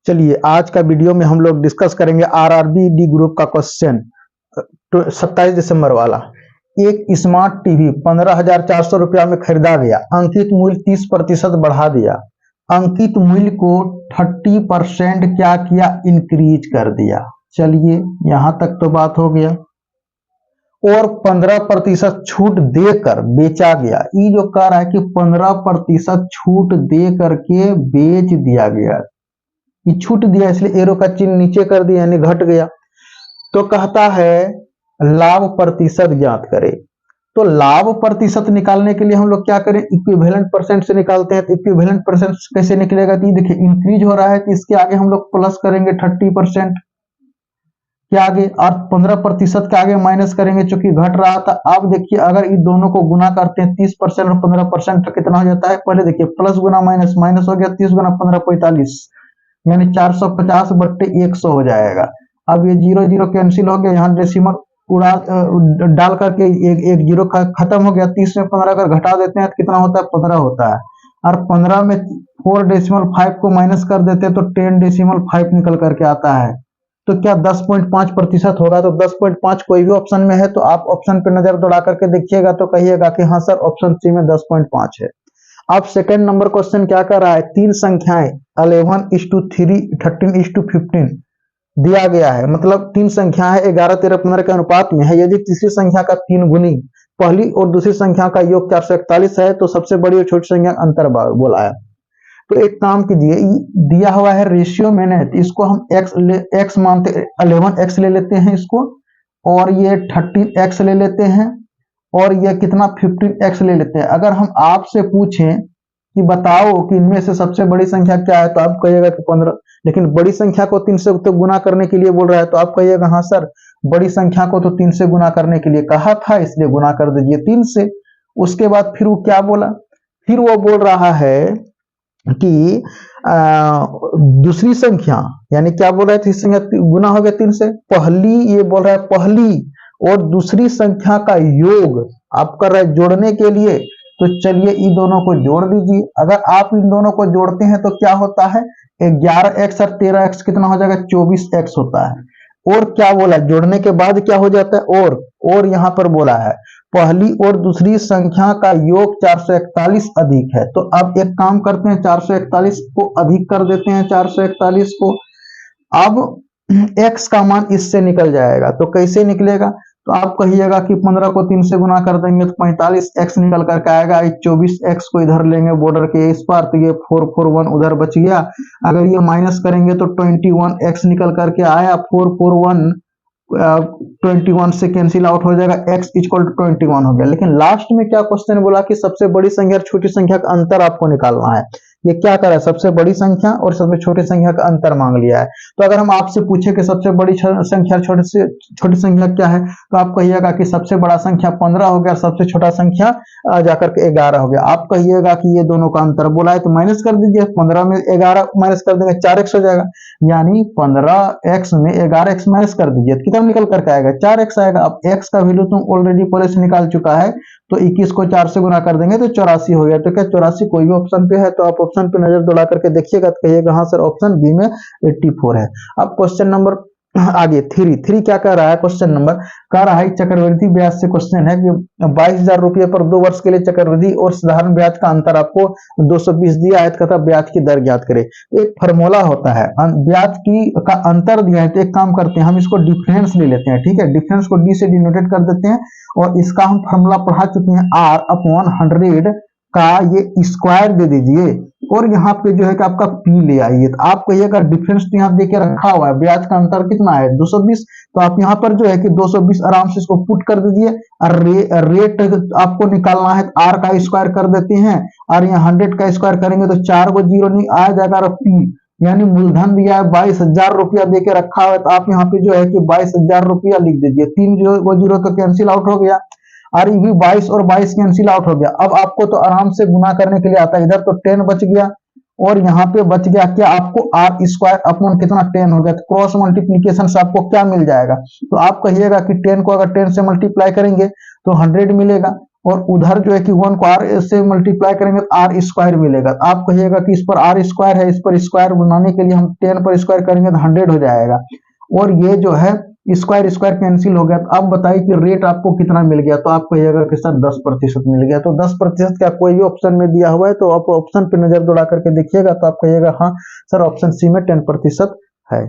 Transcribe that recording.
चलिए आज का वीडियो में हम लोग डिस्कस करेंगे आरआरबी डी ग्रुप का क्वेश्चन 27 दिसंबर वाला। एक स्मार्ट टीवी 15,400 रुपया में खरीदा गया, अंकित मूल्य 30% बढ़ा दिया। अंकित मूल्य को 30% क्या किया, इंक्रीज कर दिया। चलिए यहां तक तो बात हो गया। और 15% छूट देकर बेचा गया। ये जो कह रहा है कि 15% छूट दे करके बेच दिया गया, ये छूट दिया इसलिए एरो का चिन्ह नीचे कर दिया यानी घट गया। तो कहता है लाभ प्रतिशत ज्ञात करें। तो लाभ प्रतिशत निकालने के लिए हम लोग क्या करें, इक्विवेलेंट परसेंट से निकालते हैं। तो इक्विवेलेंट परसेंट कैसे निकलेगा, तो ये देखिए इंक्रीज हो रहा है तो इसके आगे हम लोग प्लस करेंगे 30% के आगे, और 15% के आगे माइनस करेंगे चूंकि घट रहा था। अब देखिए अगर इन दोनों को गुना करते हैं 30% और 15% तो कितना हो जाता है, पहले देखिए प्लस गुना माइनस, माइनस हो गया 30 गुना 15 45 यानी 450/100 हो जाएगा। अब ये 0 0 कैंसिल हो गया, यहाँ डेसिमल उड़ा डाल करके एक जीरो खत्म हो गया। 30 में 15 अगर घटा देते हैं तो कितना होता है, 15 होता है। और 15 में 4.5 को माइनस कर देते हैं तो 10.5 निकल करके आता है। तो क्या 10.5% होगा। तो 10.5 कोई भी ऑप्शन में है तो आप ऑप्शन पे नजर दौड़ा करके देखिएगा तो कहिएगा कि हाँ सर ऑप्शन सी में 10.5 है। अब सेकंड नंबर क्वेश्चन क्या कर रहा है, तीन संख्याएं 11:3 13:15 दिया गया है। मतलब तीन संख्या है 11 13 15 के अनुपात में है। यदि तीसरी संख्या का 3 गुनी पहली और दूसरी संख्या का योग 441 है तो सबसे बड़ी और छोटी संख्या का अंतर बोला है। तो एक काम कीजिए, दिया हुआ है रेशियो में है तो इसको हम x मानते 11x ले लेते हैं इसको, और ये 13x ले लेते हैं, और ये कितना 15x ले लेते हैं। अगर हम आपसे पूछें कि बताओ कि इनमें से सबसे बड़ी संख्या क्या है तो आप कहिएगा कि 15, लेकिन बड़ी संख्या को 3 से तो गुना करने के लिए बोल रहा है तो आप कहिएगा हाँ सर बड़ी संख्या को तो 3 से गुना करने के लिए कहा था इसलिए गुना कर दीजिए 3 से। उसके बाद फिर वो क्या बोला, फिर वो बोल रहा है कि दूसरी संख्या यानी क्या बोल रहा है, तीसरी संख्या गुना हो गया 3 से, पहली ये बोल रहा है पहली और दूसरी संख्या का योग आप कर रहे हैं जोड़ने के लिए। तो चलिए इन दोनों को जोड़ दीजिए। अगर आप इन दोनों को जोड़ते हैं तो क्या होता है, 11x और 13x कितना हो जाएगा, 24x होता है। और क्या बोला, जोड़ने के बाद क्या हो जाता है, और यहाँ पर बोला है पहली और दूसरी संख्या का योग 441 अधिक है। तो अब एक काम करते हैं 441 को अधिक कर देते हैं 441 को। अब x का मान इससे निकल जाएगा तो कैसे निकलेगा, तो आप कहिएगा कि 15 को 3 से गुना कर देंगे तो 45x निकल करके आएगा। 24x को इधर लेंगे बॉर्डर के इस पार तो ये 441 उधर बच गया। अगर ये माइनस करेंगे तो 21x निकल करके आया। 441 21 से कैंसिल आउट हो जाएगा, x इक्वल टू 21 हो गया। लेकिन लास्ट में क्या क्वेश्चन बोला कि सबसे बड़ी संख्या और छोटी संख्या का अंतर आपको निकालना है। ये क्या करा है, सबसे बड़ी संख्या और सबसे छोटी संख्या का अंतर मांग लिया है। तो अगर हम आपसे पूछे कि सबसे बड़ी संख्या छोटी संख्या क्या है तो आप कहिएगा कि सबसे बड़ा संख्या 15 हो गया, सबसे छोटा संख्या जाकर के 11 हो गया। आप कहिएगा कि ये दोनों का अंतर बोला है तो माइनस कर दीजिए, 15 में 11 माइनस कर देंगे 4x हो जाएगा, यानी 15x में 11x माइनस कर दीजिए कितना निकल करके आएगा, 4x आएगा। अब x का वैल्यू तुम ऑलरेडी पहले से निकाल चुका है तो 21 को 4 से गुना कर देंगे तो 84 हो गया। तो क्या 84 कोई भी ऑप्शन पे है तो आप ऑप्शन पे नजर दौड़ा करके देखिएगा तो कहिएगा हाँ सर ऑप्शन बी में 84 है। अब क्वेश्चन नंबर आगे 3 क्या कह रहा है, क्वेश्चन नंबर कह रहा है चक्रवृद्धि ब्याज से क्वेश्चन है कि 22,000 रुपये पर 2 वर्ष के लिए चक्रवृद्धि और साधारण ब्याज का अंतर आपको 220 दिया है, कहता ब्याज की दर ज्ञात करे। एक फॉर्मूला होता है ब्याज की का अंतर दिया है तो एक काम करते हैं हम इसको डिफरेंस ले लेते हैं, ठीक है। डिफरेंस को डी से डिनोटेट कर देते हैं और इसका हम फॉर्मूला पढ़ा चुके हैं, R/100 का ये स्क्वायर दे दीजिए और यहाँ पे जो है कि आपका पी ले आइए। तो आप कहिएगा डिफरेंस तो यहाँ देके रखा हुआ है, ब्याज का अंतर कितना है 220, तो आप यहाँ पर जो है कि 220 आराम से इसको पुट कर दीजिए। और रेट आपको निकालना है आर का स्क्वायर कर देते हैं और यहाँ 100 का स्क्वायर करेंगे तो 4 को 0 नहीं आ जाएगा और पी यानी मूलधन दिया है 22,000 रुपया दे के रखा हुआ है। तो आप यहाँ पे जो है कि 22,000 रुपया लिख दीजिए, 3 0 तो कैंसिल आउट हो गया और ये भी 22 और 22 कैंसिल आउट हो गया। अब आपको तो आराम से गुना करने के लिए आता है, इधर तो 10 बच गया और यहाँ पे बच गया क्या आपको आर स्क्वायर अपॉन कितना 10 हो गया। तो क्रॉस मल्टीप्लीकेशन से आपको क्या मिल जाएगा, तो आप कहिएगा कि 10 को अगर 10 से मल्टीप्लाई करेंगे तो 100 मिलेगा और उधर जो है कि 1 को r से मल्टीप्लाई करेंगे तो r स्क्वायर मिलेगा। आप कहिएगा कि इस पर r स्क्वायर है, इस पर स्क्वायर बनाने के लिए हम 10 पर स्क्वायर करेंगे तो 100 हो जाएगा, और ये जो है स्क्वायर स्क्वायर कैंसिल हो गया। तो अब बताइए कि रेट आपको कितना मिल गया, तो आप कहिएगा कि सर 10% मिल गया। तो 10% क्या कोई भी ऑप्शन में दिया हुआ है, तो आप ऑप्शन पे नजर दौड़ा करके देखिएगा तो आप कहिएगा हाँ सर ऑप्शन सी में 10% है।